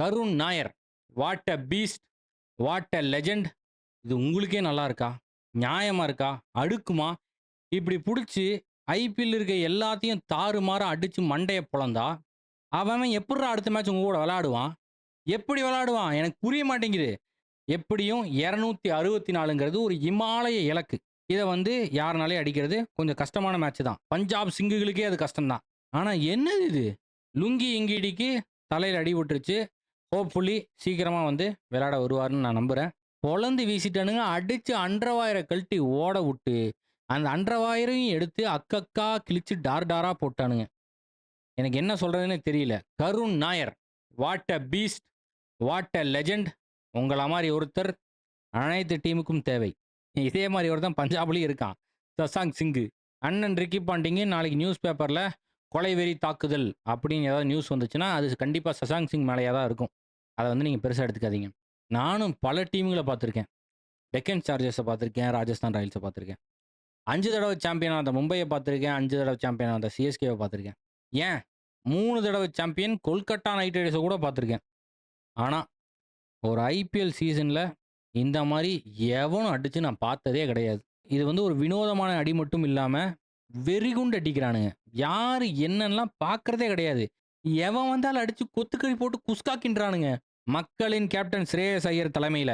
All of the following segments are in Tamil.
Karun Nair. What a beast! What a legend! இது உங்களுக்கே நல்லா இருக்கா? நியாயமா இருக்கா? அடுக்குமா? இப்படி புடிச்சு ஐபிஎல் இருக்க எல்லாத்தையும் தாறுமாறா அடிச்சு மண்டைய பொளந்தா, அவன் அவன் எப்புட்றா அடுத்த மேட்ச் உங்க கூட விளையாடுவான்? எப்படி விளையாடுவான்? எனக்கு புரிய மாட்டேங்குது. எப்படியும் 264ங்கிறது ஒரு இமாலய இலக்கு. இத வந்து யாருனாலயும் அடிக்கிறது கொஞ்சம் கஷ்டமான மேட்ச் தான். பஞ்சாப் சிங்குகளுக்கே அது கஷ்டம் தான். ஆனா என்னது இது? லுங்கி எங்கீடிக்கு தலையில அடிபட்டுருச்சு. ஹோப்ஃபுல்லி சீக்கிரமா வந்து விளையாட வருவாருன்னு நான் நம்புறேன். பொளந்து வீசிட்டானுங்க. அடிச்சு அண்டர்வயர கழட்டி ஓட வுட்டு, அந்த அண்டர்வயரையும் எடுத்து அக்கக்கா கிழிச்சு டார் டாரா போட்டானுங்க. எனக்கு என்ன சொல்றதுன்னே தெரியல. Karun Nair. What a beast! What a legend! உங்கள மாரி ஒருத்தர் அனைத்து டீமுக்கும் தேவை. இதே மாரி ஒருத்தன் பஞ்சாப்லயும் இருக்கான். சசாங்க் சிங்கு. அண்ணன் ரிக்கி பாண்டிங்கு நாளைக்கு நியூஸ் பேப்பர்ல கொலைவெறி தாக்குதல் அப்படின்னு ஏதாவது நியூஸ் வந்துச்சுன்னா, அது கண்டிப்பா சசாங்க் சிங் மேலயா தான் இருக்கும். அத வந்து நீங்க பெருசா எடுத்துக்காதீங்க. நானும் பல டீம்கள பார்த்துருக்கேன். டெக்கன் சார்ஜர்ஸ பார்த்துருக்கேன். ராஜஸ்தான் ராயல்ஸ பார்த்துருக்கேன். 5 தடவ சாம்பியன் ஆன மும்பைய பார்த்துருக்கேன். 5 தடவ சாம்பியன் ஆன சிஎஸ்கேவ பார்த்துருக்கேன். ஏன் 3 தடவ சாம்பியன் கொல்கத்தா நைட் ரைடர்ஸ கூட பார்த்துருக்கேன். ஆனா, ஒரு ஐபிஎல் சீசன்ல இந்த மாரி எவனும் அடிச்சு நான் பார்த்ததே கிடையாது. இது வந்து ஒரு வினோதமான அடி மட்டும் இல்லாம, வெறிகுண்டு அடிக்கிறானுங்க. யாரு என்னன்னுலாம் பார்க்கிறதே கிடையாது. எவன் வந்தாலும் அடிச்சு கொத்துக்கறி போட்டு குஸ்கா கிண்டுறானுங்க. மக்களின் கேப்டன் ஸ்ரேயஸ் ஐயர் தலைமையில,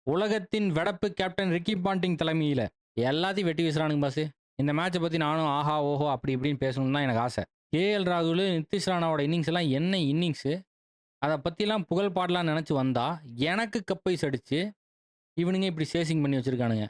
உலகத்தின் வெடப்பு கேப்டன் ரிக்கி பாண்டிங் தலைமையில எல்லாத்தையும் வெட்டி வீசுறானுங்க பாஸு. இந்த மேட்ச பத்தி நானும் ஆஹா, ஓஹோ! அப்படி இப்படின்னு பேசணும்னு தான் எனக்கு ஆசை. கேஎல் ராகுலு, நிதிஷ் ராணாவோட இன்னிங்ஸ் எல்லாம் என்ன இன்னிங்ஸு? அத பத்திலாம் புகழ் பாடலாம்னு நெனச்சு வந்தா, எனக்கு கப்பைஸ் அடிச்சு, இவனுங்க இப்படி சேசிங் பண்ணி வச்சிருக்கானுங்க.